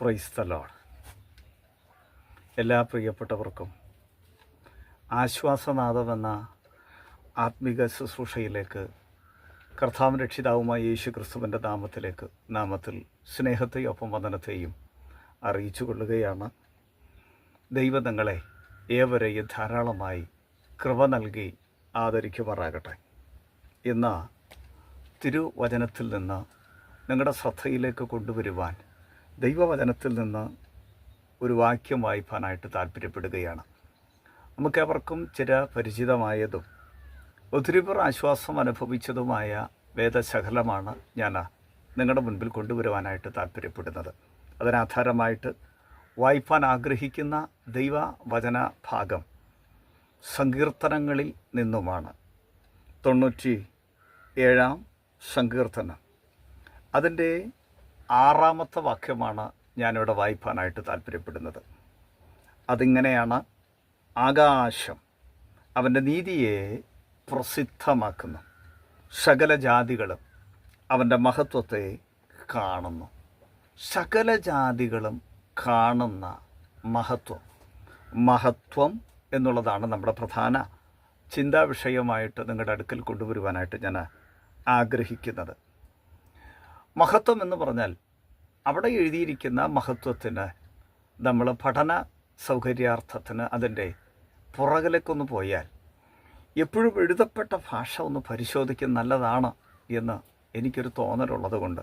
Price the Lord. എല്ലാ പ്രിയപ്പെട്ടവർക്കും ആശ്വാസനാദമെന്ന ആത്മിക ശുശ്രൂഷയിലേക്ക് കർത്താവും രക്ഷിതാവുമായ യേശു ക്രിസ്തുവിൻ്റെ നാമത്തിൽ സ്നേഹത്തെയും വന്ദനത്തെയും അറിയിച്ചു കൊള്ളുകയാണ്. ദൈവം നിങ്ങളെ ഏവരെയും ധാരാളമായി കൃപ നൽകി ആദരിക്കുമാറാകട്ടെ. ഇന്ന് തിരുവചനത്തിൽ നിന്ന് നിങ്ങളുടെ ശ്രദ്ധയിലേക്ക് കൊണ്ടുവരുവാൻ ദൈവവചനത്തിൽ നിന്ന് ഒരു വാക്യം വായിപ്പാനായിട്ട് താല്പര്യപ്പെടുകയാണ്. നമുക്കേവർക്കും ചില പരിചിതമായതും ഒത്തിരി പേർ ആശ്വാസം അനുഭവിച്ചതുമായ വേദശകലമാണ് ഞാൻ നിങ്ങളുടെ മുൻപിൽ കൊണ്ടുവരുവാനായിട്ട് താല്പര്യപ്പെടുന്നത്. അതിനാധാരമായിട്ട് വായിപ്പാൻ ആഗ്രഹിക്കുന്ന ദൈവവചന ഭാഗം സങ്കീർത്തനങ്ങളിൽ നിന്നുമാണ്. 97 സങ്കീർത്തനം, അതിൻ്റെ 6 വാക്യമാണ് ഞാനിവിടെ വായിപ്പാനായിട്ട് താല്പര്യപ്പെടുന്നത്. അതിങ്ങനെയാണ്: ആകാശം അവൻ്റെ നീതിയെ പ്രസിദ്ധമാക്കുന്നു, സകല ജാതികളും അവൻ്റെ മഹത്വത്തെ കാണുന്നു. സകല ജാതികളും കാണുന്ന മഹത്വം എന്നുള്ളതാണ് നമ്മുടെ പ്രധാന ചിന്താ വിഷയമായിട്ട് നിങ്ങളുടെ അടുക്കൽ കൊണ്ടുവരുവാനായിട്ട് ഞാൻ ആഗ്രഹിക്കുന്നത്. മഹത്വം എന്ന് പറഞ്ഞാൽ അവിടെ എഴുതിയിരിക്കുന്ന മഹത്വത്തിന് നമ്മൾ പഠന സൗകര്യാർത്ഥത്തിന് അതിൻ്റെ പുറകിലേക്കൊന്ന് പോയാൽ എപ്പോഴും എഴുതപ്പെട്ട ഭാഷ ഒന്ന് പരിശോധിക്കുന്നത് നല്ലതാണ് എന്ന് എനിക്കൊരു തോന്നലുള്ളത് കൊണ്ട്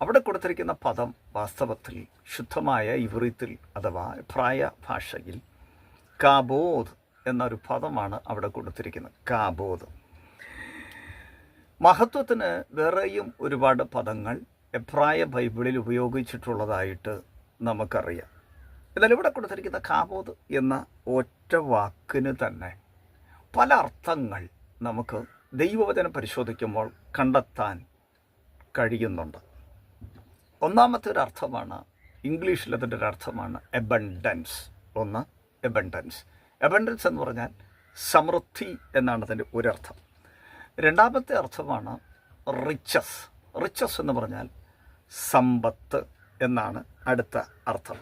അവിടെ കൊടുത്തിരിക്കുന്ന പദം വാസ്തവത്തിൽ ശുദ്ധമായ ഇവ്രിത്തിൽ അഥവാ എബ്രായ ഭാഷയിൽ കാബോദ് എന്നൊരു പദമാണ് അവിടെ കൊടുത്തിരിക്കുന്നത്. കാബോദ്. മഹത്വത്തിന് വേറെയും ഒരുപാട് പദങ്ങൾ എബ്രായ ബൈബിളിൽ ഉപയോഗിച്ചിട്ടുള്ളതായിട്ട് നമുക്കറിയാം. എന്നാൽ ഇവിടെ കൊടുത്തിരിക്കുന്ന കാബോദ് എന്ന ഒറ്റ വാക്കിന് തന്നെ പല അർത്ഥങ്ങൾ നമുക്ക് ദൈവവചനം പരിശോധിക്കുമ്പോൾ കണ്ടെത്താൻ കഴിയുന്നുണ്ട്. ഒന്നാമത്തെ ഒരു അർത്ഥമാണ്, ഇംഗ്ലീഷിൽ അതിൻ്റെ ഒരു അർത്ഥമാണ് എബണ്ടൻസ്. എബണ്ടൻസ് എന്ന് പറഞ്ഞാൽ സമൃദ്ധി എന്നാണ് അതിൻ്റെ ഒരർത്ഥം. രണ്ടാമത്തെ അർത്ഥമാണ് റിച്ചസ് എന്ന് പറഞ്ഞാൽ സമ്പത്ത് എന്നാണ് അടുത്ത അർത്ഥം.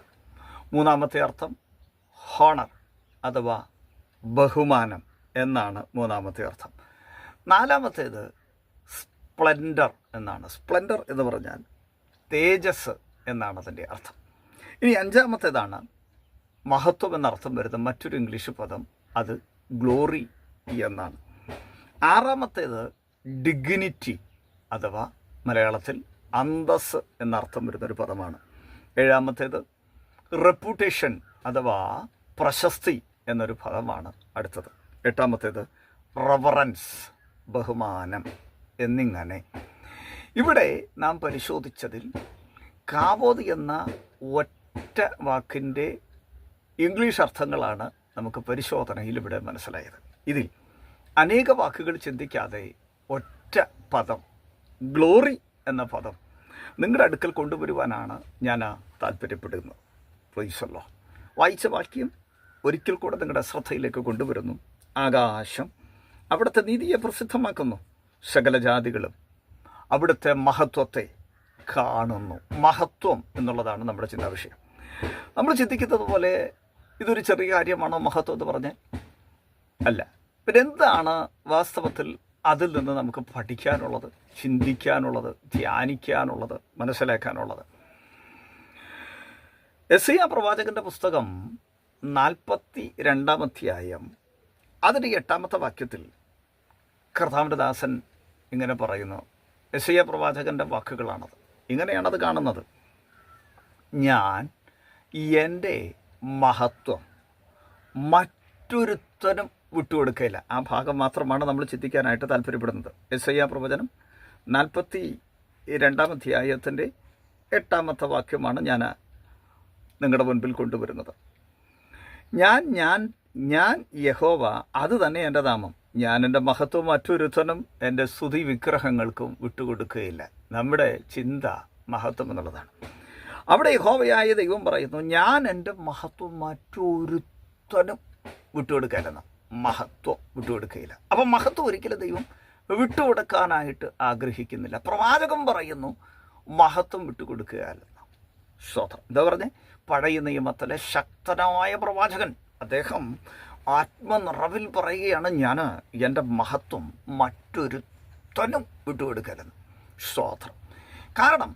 മൂന്നാമത്തെ അർത്ഥം ഹോണർ അഥവാ ബഹുമാനം എന്നാണ് മൂന്നാമത്തെ അർത്ഥം. നാലാമത്തേത് സ്പ്ലെൻഡർ എന്നാണ്. സ്പ്ലെൻഡർ എന്ന് പറഞ്ഞാൽ തേജസ് എന്നാണ് അതിൻ്റെ അർത്ഥം. ഇനി അഞ്ചാമത്തേതാണ് മഹത്വം എന്നർത്ഥം വരുന്ന മറ്റൊരു ഇംഗ്ലീഷ് പദം, അത് ഗ്ലോറി എന്നാണ്. ആറാമത്തേത് ഡിഗ്നിറ്റി അഥവാ മലയാളത്തിൽ അന്തസ് എന്നർത്ഥം വരുന്നൊരു പദമാണ്. ഏഴാമത്തേത് റെപ്യൂട്ടേഷൻ അഥവാ പ്രശസ്തി എന്നൊരു പദമാണ് അടുത്തത്. എട്ടാമത്തേത് റവറൻസ് ബഹുമാനം എന്നിങ്ങനെ. ഇവിടെ നാം പരിശോധിച്ചതിൽ കാബോദ് എന്ന ഒറ്റ വാക്കിൻ്റെ ഇംഗ്ലീഷ് അർത്ഥങ്ങളാണ് നമുക്ക് പരിശോധനയിൽ ഇവിടെ മനസ്സിലായത്. ഇതിൽ അനേക വാക്കുകൾ ചിന്തിക്കാതെ ഒറ്റ പദം ഗ്ലോറി എന്ന പദം നിങ്ങളുടെ അടുക്കൽ കൊണ്ടുവരുവാനാണ് ഞാൻ താല്പര്യപ്പെടുന്നത്. Price the Lord. വായിച്ച വാക്യം ഒരിക്കൽ കൂടെ നിങ്ങളുടെ ശ്രദ്ധയിലേക്ക് കൊണ്ടുവരുന്നു. ആകാശം അവിടുത്തെ നീതിയെ പ്രസിദ്ധമാക്കുന്നു, സകല ജാതികളും അവിടുത്തെ മഹത്വത്തെ കാണുന്നു. മഹത്വം എന്നുള്ളതാണ് നമ്മുടെ ചിന്താ വിഷയം. നമ്മൾ ചിന്തിക്കുന്നത് പോലെ ഇതൊരു ചെറിയ കാര്യമാണോ മഹത്വം എന്ന് പറഞ്ഞാൽ? അല്ല. പിന്നെ എന്താണ് വാസ്തവത്തിൽ അതിൽ നിന്ന് നമുക്ക് പഠിക്കാനുള്ളത്, ചിന്തിക്കാനുള്ളത്, ധ്യാനിക്കാനുള്ളത്, മനസ്സിലാക്കാനുള്ളത്? യെശയ്യാ പ്രവാചകന്റെ പുസ്തകം 42 അധ്യായം അതിൻ്റെ 8 വാക്യത്തിൽ കർത്താവിൻ്റെ ദാസൻ ഇങ്ങനെ പറയുന്നു. യെശയ്യാ പ്രവാചകന്റെ വാക്കുകളാണത്. ഇങ്ങനെയാണത് കാണുന്നത്: ഞാൻ എൻ്റെ മഹത്വം മറ്റൊരുത്തനും വിട്ടുകൊടുക്കുകയില്ല. ആ ഭാഗം മാത്രമാണ് നമ്മൾ ചിന്തിക്കാനായിട്ട് താല്പര്യപ്പെടുന്നത്. യെശയ്യാ പ്രവചനം 42 അധ്യായത്തിൻ്റെ 8 വാക്യമാണ് ഞാൻ നിങ്ങളുടെ മുൻപിൽ കൊണ്ടുവരുന്നത്. ഞാൻ യഹോവ, അത് തന്നെ എൻ്റെ നാമം. ഞാൻ എൻ്റെ മഹത്വം മറ്റൊരുത്തനും എൻ്റെ സ്തുതി വിഗ്രഹങ്ങൾക്കും വിട്ടുകൊടുക്കുകയില്ല. നമ്മുടെ ചിന്ത മഹത്വം എന്നുള്ളതാണ്. അവിടെ യഹോവയായ ദൈവം പറയുന്നു, ഞാൻ എൻ്റെ മഹത്വം മറ്റൊരുത്തനും വിട്ടുകൊടുക്കുകയില്ലെന്ന്. മഹത്വം വിട്ടുകൊടുക്കുകയില്ല. അപ്പം മഹത്വം ഒരിക്കലും ദൈവം വിട്ടുകൊടുക്കാനായിട്ട് ആഗ്രഹിക്കുന്നില്ല. പ്രവാചകൻ പറയുന്നു മഹത്വം വിട്ടുകൊടുക്കുകയല്ലെന്ന്. സ്തോത്രം. എന്താ പറഞ്ഞേ? പഴയ നിയമത്തിലെ ശക്തനായ പ്രവാചകൻ. അദ്ദേഹം ആത്മനിറവിൽ പറയുകയാണ്, ഞാൻ എൻ്റെ മഹത്വം മറ്റൊരുത്തനും വിട്ടുകൊടുക്കരുത്. സ്തോത്രം. കാരണം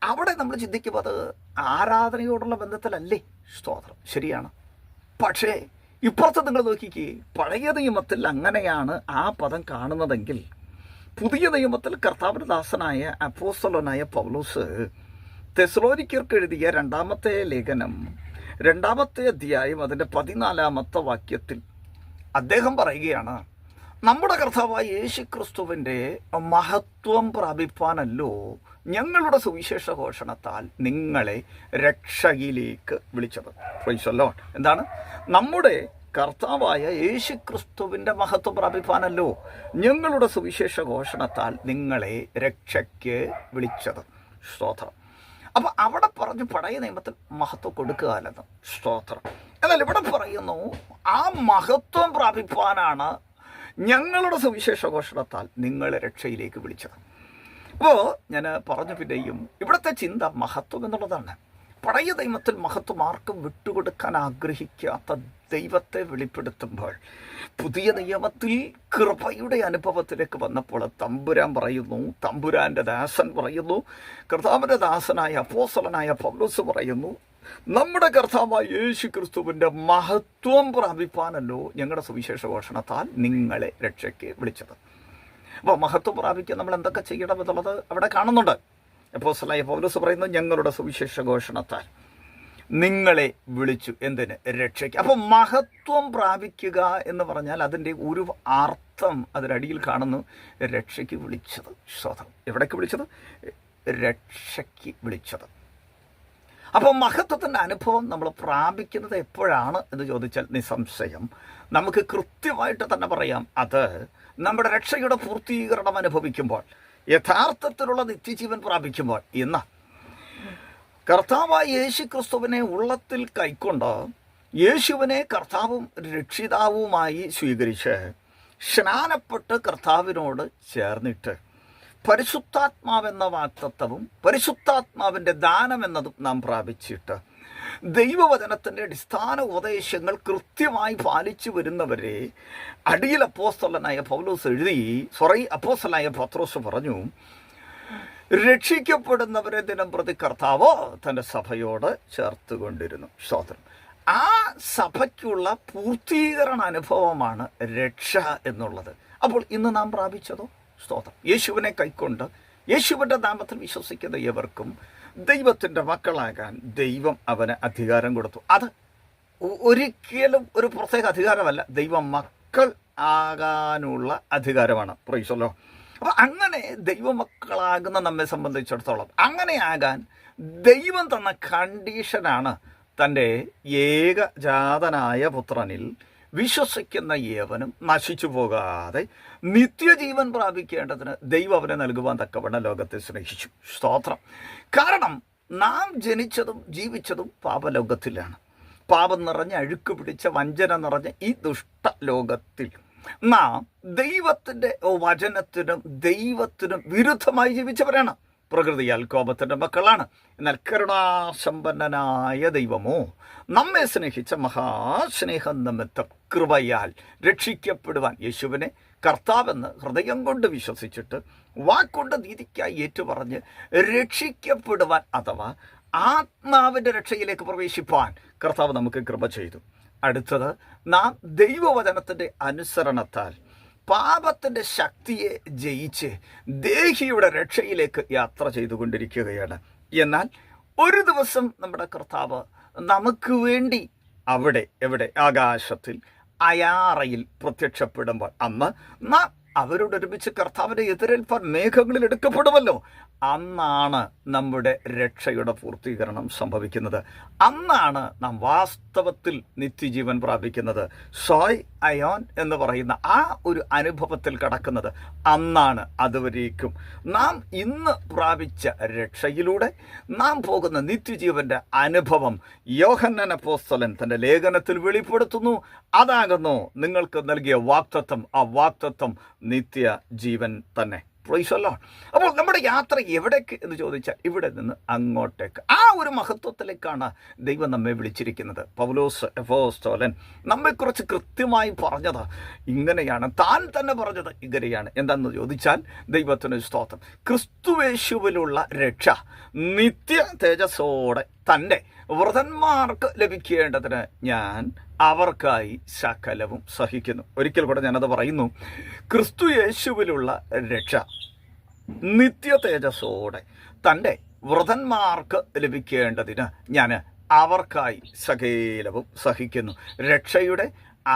അവിടെ നമ്മൾ ചിന്തിക്കുമ്പോൾ അത് ആരാധനയോടുള്ള ബന്ധത്തിലല്ലേ? സ്തോത്രം. ശരിയാണ്. പക്ഷേ ഇപ്പുറത്ത് നിങ്ങൾ നോക്കിക്കേ, പഴയ നിയമത്തിൽ അങ്ങനെയാണ് ആ പദം കാണുന്നതെങ്കിൽ പുതിയ നിയമത്തിൽ കർത്താവിന്റെ ദാസനായ അപ്പോസ്തലനായ പൗലോസ് തെസ്സലോനിക്കർക്ക് എഴുതിയ 2-ാമത്തെ ലേഖനം 2-ാമത്തെ അധ്യായം അതിൻ്റെ 14-ാമത്തെ വാക്യത്തിൽ അദ്ദേഹം പറയുകയാണ്, നമ്മുടെ കർത്താവായ യേശു ക്രിസ്തുവിൻ്റെ മഹത്വം പ്രാപിപ്പാനല്ലോ ഞങ്ങളുടെ സുവിശേഷ ഘോഷണത്താൽ നിങ്ങളെ രക്ഷയിലേക്ക് വിളിച്ചത്. Price the Lord. എന്താണ്? നമ്മുടെ കർത്താവായ യേശു ക്രിസ്തുവിൻ്റെ മഹത്വം പ്രാപിപ്പാനല്ലോ ഞങ്ങളുടെ സുവിശേഷ ഘോഷണത്താൽ നിങ്ങളെ രക്ഷയ്ക്ക് വിളിച്ചത്. സ്തോത്രം. അപ്പം അവിടെ പറഞ്ഞു പഴയ നിയമത്തിൽ മഹത്വം കൊടുക്കുക അല്ലെന്ന്. സ്തോത്രം. എന്നാൽ ഇവിടെ പറയുന്നു ആ മഹത്വം പ്രാപിപ്പാനാണ് ഞങ്ങളുടെ സുവിശേഷ ഘോഷണത്താൽ നിങ്ങളെ രക്ഷയിലേക്ക് വിളിച്ചത്. അപ്പോൾ ഞാൻ പറഞ്ഞു, പിന്നെയും ഇവിടുത്തെ ചിന്ത മഹത്വം എന്നുള്ളതാണ്. പഴയ നിയമത്തിൽ മഹത്വം ആർക്കും വിട്ടുകൊടുക്കാൻ ആഗ്രഹിക്കാത്ത ദൈവത്തെ വെളിപ്പെടുത്തുമ്പോൾ പുതിയ നിയമത്തിൽ കൃപയുടെ അനുഭവത്തിലേക്ക് വന്നപ്പോൾ തമ്പുരാൻ പറയുന്നു, തമ്പുരാൻ്റെ ദാസൻ പറയുന്നു, കർത്താവിൻ്റെ ദാസനായ അപ്പോസ്തലനായ പൗലോസ് പറയുന്നു, നമ്മുടെ കർത്താവായ യേശു ക്രിസ്തുവിൻ്റെ മഹത്വം പ്രാപിപ്പാനല്ലോ ഞങ്ങളുടെ സുവിശേഷ ഘോഷണത്താൽ നിങ്ങളെ രക്ഷയ്ക്ക് വിളിച്ചത്. അപ്പോൾ മഹത്വം പ്രാപിക്കാൻ നമ്മൾ എന്തൊക്കെ ചെയ്യണമെന്നുള്ളത് അവിടെ കാണുന്നുണ്ട്. അപ്പോസ്തലനായ പൗലോസ് പറയുന്നു, ഞങ്ങളുടെ സുവിശേഷ ഘോഷണത്താൽ നിങ്ങളെ വിളിച്ചു. എന്തിന്? രക്ഷയ്ക്ക്. അപ്പോൾ മഹത്വം പ്രാപിക്കുക എന്ന് പറഞ്ഞാൽ അതിൻ്റെ ഒരു അർത്ഥം അതിനടിയിൽ കാണുന്നു, രക്ഷയ്ക്ക് വിളിച്ചത്. സ്തോത്രം. എവിടേക്ക് വിളിച്ചത്? രക്ഷയ്ക്ക് വിളിച്ചത്. അപ്പോൾ മഹത്വത്തിൻ്റെ അനുഭവം നമ്മൾ പ്രാപിക്കുന്നത് എപ്പോഴാണ് എന്ന് ചോദിച്ചാൽ നിസ്സംശയം നമുക്ക് കൃത്യമായിട്ട് തന്നെ പറയാം, അത് നമ്മുടെ രക്ഷയുടെ പൂർത്തീകരണം അനുഭവിക്കുമ്പോൾ, യഥാർത്ഥത്തിലുള്ള നിത്യജീവൻ പ്രാപിക്കുമ്പോൾ. ഇന്ന് കർത്താവായ യേശു ക്രിസ്തുവിനെ ഉള്ളത്തിൽ കൈക്കൊണ്ട് യേശുവിനെ കർത്താവും രക്ഷിതാവുമായി സ്വീകരിച്ച് സ്നാനപ്പെട്ട് കർത്താവിനോട് ചേർന്നിട്ട് പരിശുദ്ധാത്മാവെന്ന വാഗ്ദത്തവും പരിശുദ്ധാത്മാവിൻ്റെ ദാനമെന്നതും നാം പ്രാപിച്ചിട്ട് ദൈവവചനത്തിൻ്റെ അടിസ്ഥാന ഉപദേശങ്ങൾ കൃത്യമായി പാലിച്ചു വരുന്നവരെ അടിയിൽ അപ്പോസ്തലനായ പൗലോസ് അപ്പോസ്തലനായ പത്രോസ് പറഞ്ഞു, രക്ഷിക്കപ്പെടുന്നവരെ ദിനം പ്രതി കർത്താവ് തൻ്റെ സഭയോട് ചേർത്തുകൊണ്ടിരുന്നു. സ്തോത്രം. ആ സഭയ്ക്കുള്ള പൂർത്തീകരണ അനുഭവമാണ് രക്ഷ എന്നുള്ളത്. അപ്പോൾ ഇന്ന് നാം പ്രാപിച്ചതോ? സ്തോത്രം. യേശുവിനെ കൈക്കൊണ്ട് യേശുവിൻ്റെ നാമത്തിൽ വിശ്വസിക്കുന്ന ഏവർക്കും ദൈവത്തിൻ്റെ മക്കളാകാൻ ദൈവം അവന് അധികാരം കൊടുത്തു. അത് ഒരിക്കലും ഒരു പ്രത്യേക അധികാരമല്ല, ദൈവ മക്കൾ ആകാനുള്ള അധികാരമാണ്. Praise the Lord. അപ്പോൾ അങ്ങനെ ദൈവമക്കളാകുന്ന നമ്മെ സംബന്ധിച്ചിടത്തോളം അങ്ങനെയാകാൻ ദൈവം തന്ന കണ്ടീഷനാണ് തൻ്റെ ഏകജാതനായ പുത്രനിൽ വിശ്വസിക്കുന്ന ഏവനും നശിച്ചു പോകാതെ നിത്യജീവൻ പ്രാപിക്കേണ്ടതിന് ദൈവം അവനെ നൽകുവാൻ തക്കവണ്ണം ലോകത്തെ സ്നേഹിച്ചു. സ്തോത്രം. കാരണം നാം ജനിച്ചതും ജീവിച്ചതും പാപലോകത്തിലാണ്. പാപം നിറഞ്ഞ, അഴുക്ക് പിടിച്ച, വഞ്ചന നിറഞ്ഞ ഈ ദുഷ്ടലോകത്തിൽ നാം ദൈവത്തിൻ്റെ വചനത്തിനും ദൈവത്തിനും വിരുദ്ധമായി ജീവിച്ചവരാണ്. പ്രകൃതിയാൽ കോപത്തിൻ്റെ മക്കളാണ്. എന്നാൽ കരുണാസമ്പന്നനായ ദൈവമോ നമ്മെ സ്നേഹിച്ച മഹാസ്നേഹം നിമിത്തം കൃപയാൽ രക്ഷിക്കപ്പെടുവാൻ യേശുവിനെ കർത്താവെന്ന് ഹൃദയം കൊണ്ട് വിശ്വസിച്ചിട്ട് വാക്കുകൊണ്ട് നീതിക്കായി ഏറ്റുപറഞ്ഞ് രക്ഷിക്കപ്പെടുവാൻ, അഥവാ ആത്മാവിൻ്റെ രക്ഷയിലേക്ക് പ്രവേശിപ്പാൻ കർത്താവ് നമുക്ക് കൃപ ചെയ്തു. അടുത്തത്, നാം ദൈവവചനത്തിൻ്റെ അനുസരണത്താൽ പാപത്തിൻ്റെ ശക്തിയെ ജയിച്ച് ദേഹിയുടെ രക്ഷയിലേക്ക് യാത്ര ചെയ്തുകൊണ്ടിരിക്കുകയാണ്. എന്നാൽ ഒരു ദിവസം നമ്മുടെ കർത്താവ് നമുക്ക് വേണ്ടി എവിടെ ആകാശത്തിൽ അയാറയിൽ പ്രത്യക്ഷപ്പെടുമ്പോൾ അന്ന് നാം അവരോടൊരുമിച്ച് കർത്താവിൻ്റെ എതിരേൽപ്പാൻ മേഘങ്ങളിൽ എടുക്കപ്പെടുമല്ലോ. അന്നാണ് നമ്മുടെ രക്ഷയുടെ പൂർത്തീകരണം സംഭവിക്കുന്നത്. അന്നാണ് നാം വാസ്തവത്തിൽ നിത്യജീവൻ പ്രാപിക്കുന്നത്. സോയ് അയോൻ എന്ന് പറയുന്ന ആ ഒരു അനുഭവത്തിൽ കടക്കുന്നത് അന്നാണ്. അതുവരേക്കും നാം ഇന്ന് പ്രാപിച്ച രക്ഷയിലൂടെ നാം പോകുന്ന നിത്യജീവൻ്റെ അനുഭവം യോഹന്നാൻ അപ്പോസ്തലൻ തൻ്റെ ലേഖനത്തിൽ വെളിപ്പെടുത്തുന്നു. അതാകുന്നു നിങ്ങൾക്ക് നൽകിയ വാഗ്ദത്തം. ആ വാഗ്ദത്തം നിത്യജീവൻ തന്നെ. Price the Lord. അപ്പോൾ നമ്മുടെ യാത്ര എവിടേക്ക് എന്ന് ചോദിച്ചാൽ ഇവിടെ നിന്ന് അങ്ങോട്ടേക്ക്, ആ ഒരു മഹത്വത്തിലേക്കാണ് ദൈവം നമ്മെ വിളിച്ചിരിക്കുന്നത്. പൗലോസ് അപ്പോസ്തലൻ നമ്മെക്കുറിച്ച് കൃത്യമായി പറഞ്ഞത് ഇങ്ങനെയാണ്, താൻ തന്നെ പറഞ്ഞത് ഇങ്ങനെയാണ്. എന്താണെന്ന് ചോദിച്ചാൽ ദൈവത്തിന് സ്തോത്രം, ക്രിസ്തുയേശുവിലുള്ള രക്ഷ നിത്യ തേജസ്സോടെ തൻ്റെ വ്രതന്മാർക്ക് ലഭിക്കേണ്ടതിന് ഞാൻ അവർക്കായി സകലവും സഹിക്കുന്നു. ഒരിക്കൽ കൂടെ ഞാനത് പറയുന്നു, ക്രിസ്തു യേശുവിലുള്ള രക്ഷ നിത്യ തേജസ്സോടെ തൻ്റെ വ്രതന്മാർക്ക് ലഭിക്കേണ്ടതിന് ഞാൻ അവർക്കായി സകലവും സഹിക്കുന്നു. രക്ഷയുടെ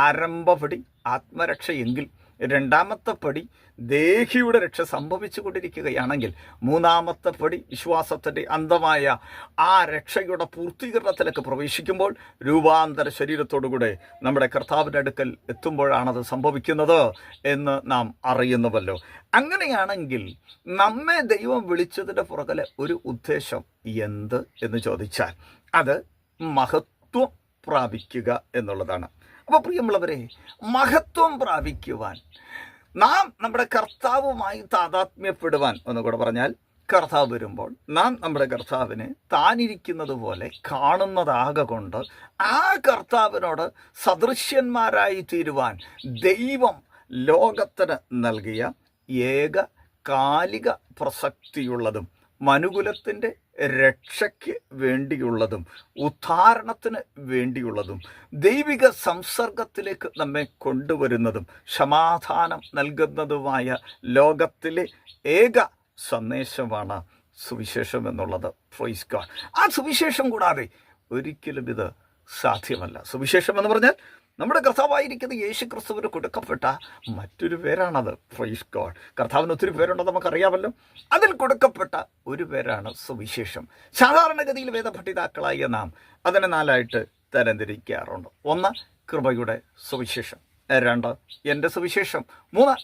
ആരംഭപടി ആത്മരക്ഷയെങ്കിൽ രണ്ടാമത്തെ പടി ദേഹിയുടെ രക്ഷ സംഭവിച്ചു കൊണ്ടിരിക്കുകയാണെങ്കിൽ മൂന്നാമത്തെ പടി വിശ്വാസത്തിൻ്റെ അന്തമായ ആ രക്ഷയുടെ പൂർത്തീകരണത്തിലേക്ക് പ്രവേശിക്കുമ്പോൾ രൂപാന്തര ശരീരത്തോടുകൂടെ നമ്മുടെ കർത്താവിൻ്റെ അടുക്കൽ എത്തുമ്പോഴാണത് സംഭവിക്കുന്നത് എന്ന് നാം അറിയുന്നുവല്ലോ. അങ്ങനെയാണെങ്കിൽ നമ്മെ ദൈവം വിളിച്ചതിൻ്റെ പുറകിലെ ഒരു ഉദ്ദേശം എന്ത് എന്ന് ചോദിച്ചാൽ അത് മഹത്വം പ്രാപിക്കുക എന്നുള്ളതാണ്. അപ്പോൾ പ്രിയമുള്ളവരെ, മഹത്വം പ്രാപിക്കുവാൻ നാം നമ്മുടെ കർത്താവുമായി താതാത്മ്യപ്പെടുവാൻ, ഒന്നുകൂടെ പറഞ്ഞാൽ കർത്താവ് വരുമ്പോൾ നാം നമ്മുടെ കർത്താവിനെ താനിരിക്കുന്നത് പോലെ കാണുന്നതാകൊണ്ട് ആ കർത്താവിനോട് സദൃശ്യന്മാരായി തീരുവാൻ ദൈവം ലോകത്തിന് നൽകിയ ഏകകാലിക പ്രസക്തിയുള്ളതും മനുകുലത്തിൻ്റെ രക്ഷയ്ക്ക് വേണ്ടിയുള്ളതും ഉദ്ധാരണത്തിന് വേണ്ടിയുള്ളതും ദൈവിക സംസർഗത്തിലേക്ക് നമ്മെ കൊണ്ടുവരുന്നതും സമാധാനം നൽകുന്നതുമായ ലോകത്തിലെ ഏക സന്ദേശമാണ് സുവിശേഷം എന്നുള്ളത്. Praise God. ആ സുവിശേഷം കൂടാതെ ഒരിക്കലും ഇത് സാധ്യമല്ല. സുവിശേഷം എന്ന് പറഞ്ഞാൽ നമ്മുടെ കർത്താവായിരിക്കുന്ന യേശു ക്രിസ്തുവിന് കൊടുക്കപ്പെട്ട മറ്റൊരു പേരാണത്. Praise God. കർത്താവിന് ഒത്തിരി പേരുണ്ടെന്ന് നമുക്കറിയാമല്ലോ. അതിൽ കൊടുക്കപ്പെട്ട ഒരു പേരാണ് സുവിശേഷം. സാധാരണഗതിയിൽ വേദപഠിതാക്കളായ നാം അതിനെ 4 തരംതിരിക്കാറുണ്ട്. 1 കൃപയുടെ സുവിശേഷം, 2 എൻ്റെ സുവിശേഷം, 3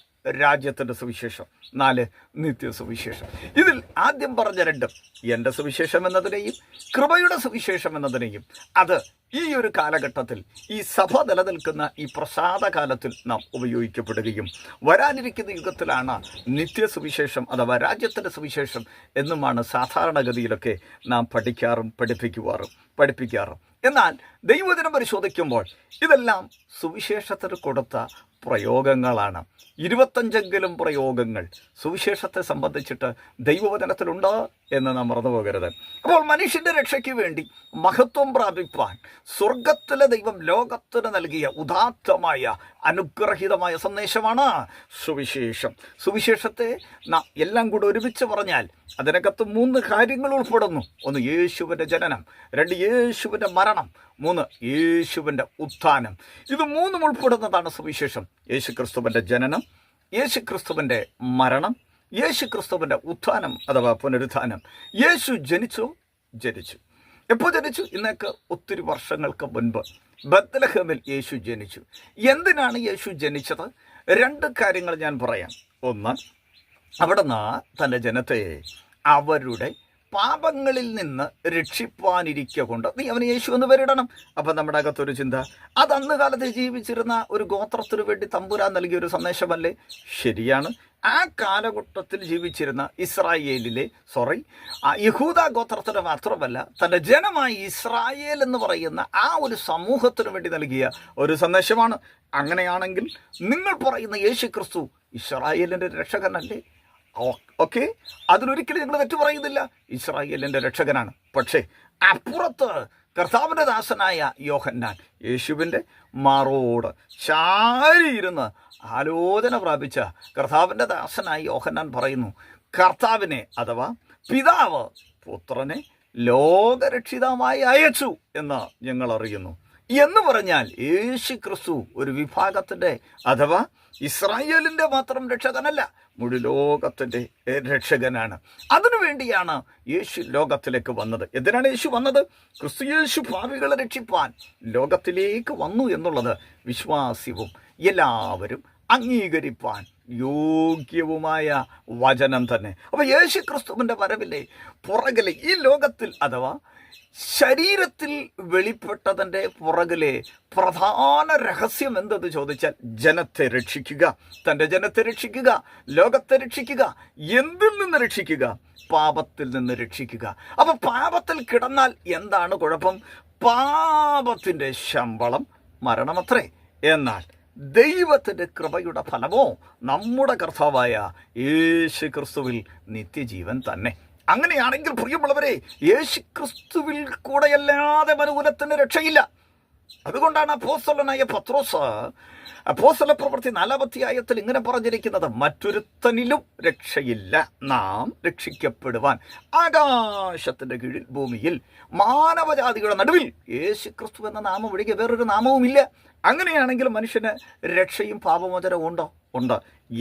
രാജ്യത്തിൻ്റെ സുവിശേഷം, 4 നിത്യസുവിശേഷം. ഇതിൽ ആദ്യം പറഞ്ഞ 2 എൻ്റെ സുവിശേഷം എന്നതിനെയും കൃപയുടെ സുവിശേഷം എന്നതിനെയും അത് ഈ ഒരു കാലഘട്ടത്തിൽ ഈ സഭ നിലനിൽക്കുന്ന ഈ പ്രസാദകാലത്തിൽ നാം ഉപയോഗിക്കപ്പെടുകയും വരാനിരിക്കുന്ന യുഗത്തിലാണ് നിത്യസുവിശേഷം അഥവാ രാജ്യത്തിൻ്റെ സുവിശേഷം എന്നുമാണ് സാധാരണഗതിയിലൊക്കെ നാം പഠിപ്പിക്കാറും. എന്നാൽ ദൈവവചനം പരിശോധിക്കുമ്പോൾ ഇതെല്ലാം സുവിശേഷത്തിന് കൊടുത്ത പ്രയോഗങ്ങളാണ്. 25 പ്രയോഗങ്ങൾ സുവിശേഷത്തെ സംബന്ധിച്ചിട്ട് ദൈവവചനത്തിലുണ്ട് എന്ന് നാം മറന്നു പോകരുത്. അപ്പോൾ മനുഷ്യൻ്റെ രക്ഷയ്ക്ക് വേണ്ടി മഹത്വം പ്രാപിപ്പാൻ സ്വർഗത്തിലെ ദൈവം ലോകത്തിന് നൽകിയ ഉദാത്തമായ അനുഗ്രഹീതമായ സന്ദേശമാണ് സുവിശേഷം. സുവിശേഷത്തെ നാം എല്ലാം കൂടെ ഒരുമിച്ച് പറഞ്ഞാൽ അതിനകത്ത് 3 കാര്യങ്ങൾ ഉൾപ്പെടുന്നു. 1 യേശുവിൻ്റെ ജനനം, 2 യേശുവിൻ്റെ മരണം, 3 യേശുവിൻ്റെ ഉത്ഥാനം. ഇത് 3 ഉൾപ്പെടുന്നതാണ് സുവിശേഷം. യേശു ക്രിസ്തുവിൻ്റെ ജനനം, യേശു ക്രിസ്തുവിൻ്റെ മരണം, യേശു ക്രിസ്തുവിൻ്റെ ഉത്ഥാനം അഥവാ പുനരുത്ഥാനം. യേശു ജനിച്ചു. എപ്പോൾ ജനിച്ചു? ഇന്നേക്ക് ഒത്തിരി വർഷങ്ങൾക്ക് മുൻപ് ബത്ലഹേമിൽ യേശു ജനിച്ചു. എന്തിനാണ് യേശു ജനിച്ചത്? 2 കാര്യങ്ങൾ ഞാൻ പറയാം. 1, അവിടുന്ന് തൻ്റെ ജനത്തെ അവരുടെ പാപങ്ങളിൽ നിന്ന് രക്ഷിപ്പാനിരിക്കൊണ്ട് നീ അവന് യേശു എന്ന് പേരിടണം. അപ്പം നമ്മുടെ അകത്തൊരു ചിന്ത, അത് അന്ന് കാലത്ത് ജീവിച്ചിരുന്ന ഒരു ഗോത്രത്തിനു വേണ്ടി തമ്പുരാൻ നൽകിയൊരു സന്ദേശമല്ലേ? ശരിയാണ്. ആ കാലഘട്ടത്തിൽ ജീവിച്ചിരുന്ന യഹൂദ ഗോത്രത്തിന് മാത്രമല്ല തൻ്റെ ജനമായി ഇസ്രായേൽ എന്ന് പറയുന്ന ആ ഒരു സമൂഹത്തിന് വേണ്ടി നൽകിയ ഒരു സന്ദേശമാണ്. അങ്ങനെയാണെങ്കിൽ നിങ്ങൾ പറയുന്ന യേശു ക്രിസ്തു ഇസ്രായേലിൻ്റെ രക്ഷകനല്ലേ? ഓക്കെ, അതിലൊരിക്കലും ഞങ്ങൾ തെറ്റു പറയുന്നില്ല. ഇസ്രായേലിൻ്റെ രക്ഷകനാണ്. പക്ഷേ അപ്പുറത്ത് കർത്താവിൻ്റെ ദാസനായ യോഹന്നാൻ യേശുവിൻ്റെ മാറോട് ചാരിയിരുന്ന് ആലോചന പ്രാപിച്ച കർത്താവിൻ്റെ ദാസനായ യോഹന്നാൻ പറയുന്നു, കർത്താവിനെ അഥവാ പിതാവ് പുത്രനെ ലോകരക്ഷിതമായി അയച്ചു എന്ന് ഞങ്ങൾ അറിയുന്നു. എന്ന് പറഞ്ഞാൽ യേശു ക്രിസ്തു ഒരു വിഭാഗത്തിൻ്റെ അഥവാ ഇസ്രായേലിൻ്റെ മാത്രം രക്ഷകനല്ല, മുഴുവൻ ലോകത്തിൻ്റെ രക്ഷകനാണ്. അതിനുവേണ്ടിയാണ് യേശു ലോകത്തിലേക്ക് വന്നത്. എന്തിനാണ് യേശു വന്നത്? ക്രിസ്തു യേശു പാപികളെ രക്ഷിപ്പാൻ ലോകത്തിലേക്ക് വന്നു എന്നുള്ളത് വിശ്വാസ്യവും എല്ലാവരും അംഗീകരിപ്പാൻ യോഗ്യവുമായ വചനം തന്നെ. അപ്പോൾ യേശു ക്രിസ്തുവിൻ്റെ വരവിലെ പുറകിലെ ഈ ലോകത്തിൽ അഥവാ ശരീരത്തിൽ വെളിപ്പെട്ടതിൻ്റെ പുറകിലെ പ്രധാന രഹസ്യം എന്തെന്ന് ചോദിച്ചാൽ ജനത്തെ രക്ഷിക്കുക, തൻ്റെ ജനത്തെ രക്ഷിക്കുക, ലോകത്തെ രക്ഷിക്കുക. എന്തിൽ നിന്ന് രക്ഷിക്കുക? പാപത്തിൽ നിന്ന് രക്ഷിക്കുക. അപ്പൊ പാപത്തിൽ കിടന്നാൽ എന്താണ് കുഴപ്പം? പാപത്തിൻ്റെ ശമ്പളം മരണമത്രേ. എന്നാൽ ദൈവത്തിൻ്റെ കൃപയുടെ ഫലമോ നമ്മുടെ കർത്താവായ യേശു ക്രിസ്തുവിൽ നിത്യജീവൻ തന്നെ. അങ്ങനെയാണെങ്കിൽ പ്രിയമുള്ളവരെ, യേശു ക്രിസ്തുവിൽ കൂടെയല്ലാതെ മനുകുലത്തിന് രക്ഷയില്ല. അതുകൊണ്ടാണ് അപ്പോസ്തലനായ പത്രോസ് അപ്പോസ്തല പ്രവൃത്തി 4 അധ്യായത്തിൽ ഇങ്ങനെ പറഞ്ഞിരിക്കുന്നത്, മറ്റൊരുത്തനിലും രക്ഷയില്ല, നാം രക്ഷിക്കപ്പെടുവാൻ ആകാശത്തിന്റെ കീഴിൽ ഭൂമിയിൽ മാനവജാതികളുടെ നടുവിൽ യേശു ക്രിസ്തു എന്ന നാമം ഒഴികെ വേറൊരു നാമവുമില്ല. അങ്ങനെയാണെങ്കിൽ മനുഷ്യന് രക്ഷയും പാപമോചനവും ഉണ്ടോ? ഉണ്ട്.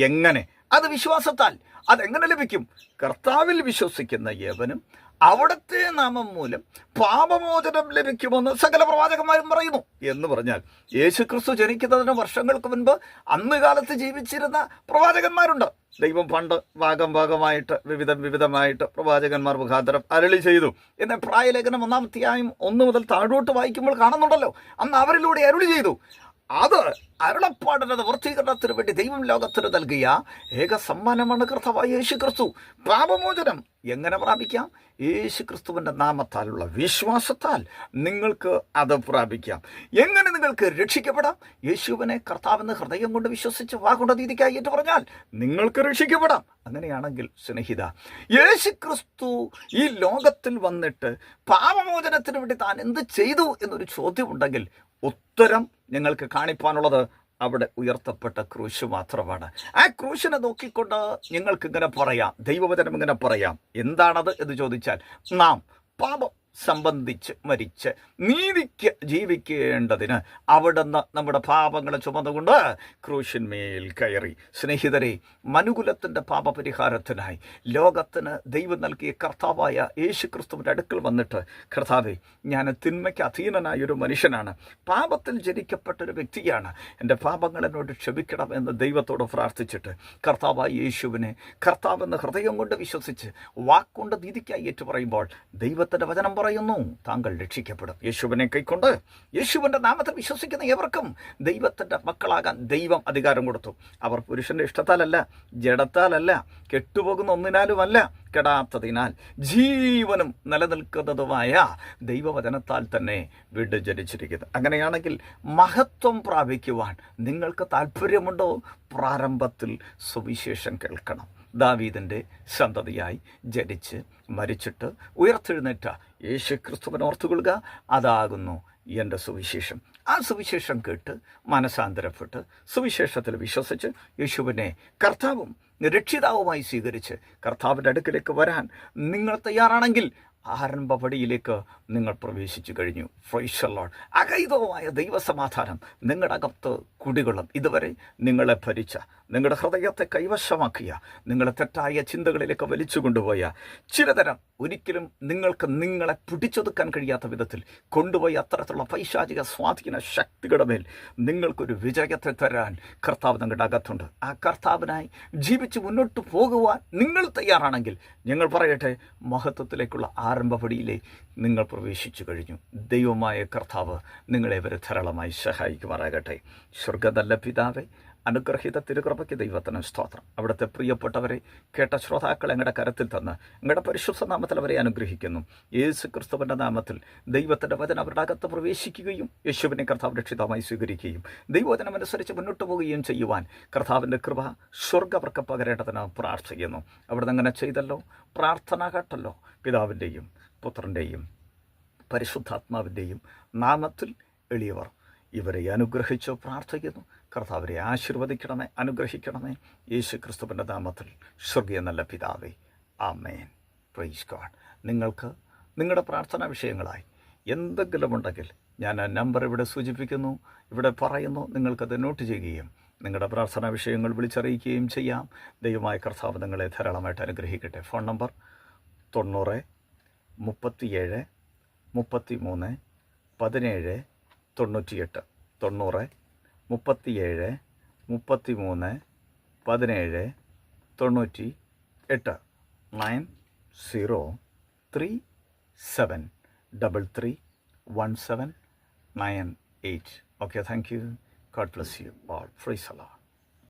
എങ്ങനെ? അത് വിശ്വാസത്താൽ. അതെങ്ങനെ ലഭിക്കും? കർത്താവിൽ വിശ്വസിക്കുന്ന ഏവനും അവിടുത്തെ നാമം മൂലം പാപമോചനം ലഭിക്കുമെന്ന് സകല പ്രവാചകന്മാരും പറയുന്നു. എന്ന് പറഞ്ഞാൽ യേശു ക്രിസ്തു ജനിക്കുന്നതിന് വർഷങ്ങൾക്ക് മുൻപ് അന്ന് കാലത്ത് ജീവിച്ചിരുന്ന പ്രവാചകന്മാരുണ്ട്. ദൈവം പണ്ട് ഭാഗമായിട്ട് വിവിധമായിട്ട് പ്രവാചകന്മാർ മുഖാന്തരം അരുളി ചെയ്തു എന്ന് പ്രായലേഖനം 1 അധ്യായം 1 മുതൽ താഴോട്ട് വായിക്കുമ്പോൾ കാണുന്നുണ്ടല്ലോ. അന്ന് അവരിലൂടെ അരുളി ചെയ്തു. അത് അരുളപ്പാടിന്റെ നിവൃത്തീകരണത്തിന് വേണ്ടി ദൈവം ലോകത്തിന് നൽകിയ ഏക സമ്മാനമാണ് കർത്താവായ യേശു ക്രിസ്തു. പാപമോചനം എങ്ങനെ പ്രാപിക്കാം? യേശു ക്രിസ്തുവിൻ്റെ നാമത്താലുള്ള വിശ്വാസത്താൽ നിങ്ങൾക്ക് അത് പ്രാപിക്കാം. എങ്ങനെ നിങ്ങൾക്ക് രക്ഷിക്കപ്പെടാം? യേശുവിനെ കർത്താവെന്ന് ഹൃദയം കൊണ്ട് വിശ്വസിച്ച് വാഗുണ്ട നീതിക്കായി ഏറ്റു പറഞ്ഞാൽ നിങ്ങൾക്ക് രക്ഷിക്കപ്പെടാം. അങ്ങനെയാണെങ്കിൽ സ്നേഹിത, യേശു ക്രിസ്തു ഈ ലോകത്തിൽ വന്നിട്ട് പാപമോചനത്തിന് വേണ്ടി താൻ എന്ത് ചെയ്തു എന്നൊരു ചോദ്യമുണ്ടെങ്കിൽ ഉത്തരം ഞങ്ങൾക്ക് കാണിപ്പാനുള്ളത് അവിടെ ഉയർത്തപ്പെട്ട ക്രൂശ് മാത്രമാണ്. ആ ക്രൂശിനെ നോക്കിക്കൊണ്ട് ഞങ്ങൾക്ക് ഇങ്ങനെ പറയാം, ദൈവവചനം ഇങ്ങനെ പറയാം. എന്താണത് എന്ന് ചോദിച്ചാൽ, നാം പാപം സംബന്ധിച്ച് മരിച്ച് നീതിക്ക് ജീവിക്കേണ്ടതിന് അവിടുന്ന് നമ്മുടെ പാപങ്ങളെ ചുമന്നുകൊണ്ട് ക്രൂശിന്മേൽ കയറി. സ്നേഹിതരെ, മനുകുലത്തിൻ്റെ പാപപരിഹാരത്തിനായി ലോകത്തിന് ദൈവം നൽകിയ കർത്താവായ യേശു ക്രിസ്തുവിൻ്റെ അടുക്കൽ വന്നിട്ട്, കർത്താവേ, ഞാൻ തിന്മയ്ക്ക് അധീനനായൊരു മനുഷ്യനാണ്, പാപത്തിൽ ജനിക്കപ്പെട്ടൊരു വ്യക്തിയാണ്, എൻ്റെ പാപങ്ങൾ എന്നോട് ക്ഷമിക്കണം എന്ന് ദൈവത്തോട് പ്രാർത്ഥിച്ചിട്ട് കർത്താവായ യേശുവിനെ കർത്താവെന്ന് ഹൃദയം കൊണ്ട് വിശ്വസിച്ച് വാക്കുകൊണ്ട് നീതിക്കായി ഏറ്റു പറയുമ്പോൾ ദൈവത്തിൻ്റെ വചനം പറയുന്നു, താങ്കൾ രക്ഷിക്കപ്പെടും. യേശുവിനെ കൈക്കൊണ്ട് യേശുവിൻ്റെ നാമത്തിൽ വിശ്വസിക്കുന്ന ഏവർക്കും ദൈവത്തിൻ്റെ മക്കളാകാൻ ദൈവം അധികാരം കൊടുത്തു. അവർ പുരുഷന്റെ ഇഷ്ടത്താലല്ല, ജഡത്താലല്ല, കെട്ടുപോകുന്ന ഒന്നിനാലുമല്ല, കെടാത്തതിനാൽ ജീവനും നിലനിൽക്കുന്നതുമായ ദൈവവചനത്താൽ തന്നെ വീണ്ടും ജനിച്ചിരിക്കുന്നു. അങ്ങനെയാണെങ്കിൽ മഹത്വം പ്രാപിക്കുവാൻ നിങ്ങൾക്ക് താല്പര്യമുണ്ടോ? പ്രാരംഭത്തിൽ സുവിശേഷം കേൾക്കണം. ദാവീദിൻ്റെ സന്തതിയായി ജനിച്ച് മരിച്ചിട്ട് ഉയർത്തെഴുന്നേറ്റ യേശു ക്രിസ്തുവിനെ ഓർത്തുകൊള്ളുക. അതാകുന്നു എൻ്റെ സുവിശേഷം. ആ സുവിശേഷം കേട്ട് മനസാന്തരപ്പെട്ട് സുവിശേഷത്തിൽ വിശ്വസിച്ച് യേശുവിനെ കർത്താവും രക്ഷിതാവുമായി സ്വീകരിച്ച് കർത്താവിൻ്റെ അടുക്കിലേക്ക് വരാൻ നിങ്ങൾ തയ്യാറാണെങ്കിൽ ആരംഭപടിയിലേക്ക് നിങ്ങൾ പ്രവേശിച്ചു കഴിഞ്ഞു. Praise the Lord. അഗൈതവുമായ ദൈവസമാധാനം നിങ്ങളുടെ അകത്ത് കുടികൊള്ളും. ഇതുവരെ നിങ്ങളെ ഭരിച്ച, നിങ്ങളുടെ ഹൃദയത്തെ കൈവശമാക്കിയ, നിങ്ങളെ തെറ്റായ ചിന്തകളിലേക്ക് വലിച്ചു കൊണ്ടുപോയ ചിലതരം ഒരിക്കലും നിങ്ങൾക്ക് നിങ്ങളെ പിടിച്ചൊതുക്കാൻ കഴിയാത്ത വിധത്തിൽ കൊണ്ടുപോയി അത്തരത്തിലുള്ള പൈശാചിക സ്വാധീന ശക്തികളുടെ മേൽ നിങ്ങൾക്കൊരു വിജയത്തെ തരാൻ കർത്താവ് നിങ്ങളുടെ അകത്തുണ്ട്. ആ കർത്താവിനായി ജീവിച്ച് മുന്നോട്ട് പോകുവാൻ നിങ്ങൾ തയ്യാറാണെങ്കിൽ ഞങ്ങൾ പറയട്ടെ, മഹത്വത്തിലേക്കുള്ള ആരംഭപടിയിലെ നിങ്ങൾ പ്രവേശിച്ചു കഴിഞ്ഞു. ദൈവമായ കർത്താവ് നിങ്ങളെ വരെ ധാരാളമായി സഹായിക്കുമാറാകട്ടെ. സ്വർഗ്ഗതല്ല പിതാവേ, അനുഗ്രഹീത തിരുകൃപയ്ക്ക് ദൈവത്തിന് സ്തോത്രം. അവിടുത്തെ പ്രിയപ്പെട്ടവരെ കേട്ട ശ്രോതാക്കൾ ഞങ്ങളുടെ കരത്തിൽ തന്ന് ഞങ്ങളുടെ പരിശുദ്ധ നാമത്തിൽ അവരെ അനുഗ്രഹിക്കുന്നു. യേശു ക്രിസ്തുവിൻ്റെ നാമത്തിൽ ദൈവത്തിൻ്റെ വചനം അവരുടെ അകത്ത് പ്രവേശിക്കുകയും യേശുവിനെ കർത്താവ് രക്ഷിതാമായി സ്വീകരിക്കുകയും ദൈവവചനം അനുസരിച്ച് മുന്നോട്ട് പോവുകയും ചെയ്യുവാൻ കർത്താവിൻ്റെ കൃപ സ്വർഗ്ഗവർക്ക് പകരേണ്ടതിന് പ്രാർത്ഥിക്കുന്നു. അവിടുന്ന് അങ്ങനെ ചെയ്തല്ലോ. പ്രാർത്ഥന കേട്ടല്ലോ. പിതാവിൻ്റെയും പുത്രൻ്റെയും പരിശുദ്ധാത്മാവിൻ്റെയും നാമത്തിൽ എളിയവർ ഇവരെ അനുഗ്രഹിച്ച് പ്രാർത്ഥിക്കുന്നു. കർത്താവരെ ആശീർവദിക്കണമേ, അനുഗ്രഹിക്കണമേ. യേശു ക്രിസ്തുവിൻ്റെ നാമത്തിൽ സ്വർഗീയ നല്ല പിതാവേ, ആമേൻ. Praise God. നിങ്ങൾക്ക് നിങ്ങളുടെ പ്രാർത്ഥനാ വിഷയങ്ങളായി എന്തെങ്കിലും ഉണ്ടെങ്കിൽ ഞാൻ ആ നമ്പർ ഇവിടെ സൂചിപ്പിക്കുന്നു, ഇവിടെ പറയുന്നു. നിങ്ങൾക്കത് നോട്ട് ചെയ്യുകയും നിങ്ങളുടെ പ്രാർത്ഥനാ വിഷയങ്ങൾ വിളിച്ചറിയിക്കുകയും ചെയ്യാം. ദൈവമായ കർത്താവ് നിങ്ങളെ ധാരാളമായിട്ട് അനുഗ്രഹിക്കട്ടെ. Phone number 90 37 33 17 98. 90 37 33 17 98. 9037 91798. Okay, thank you. God bless you all. Praise Allah.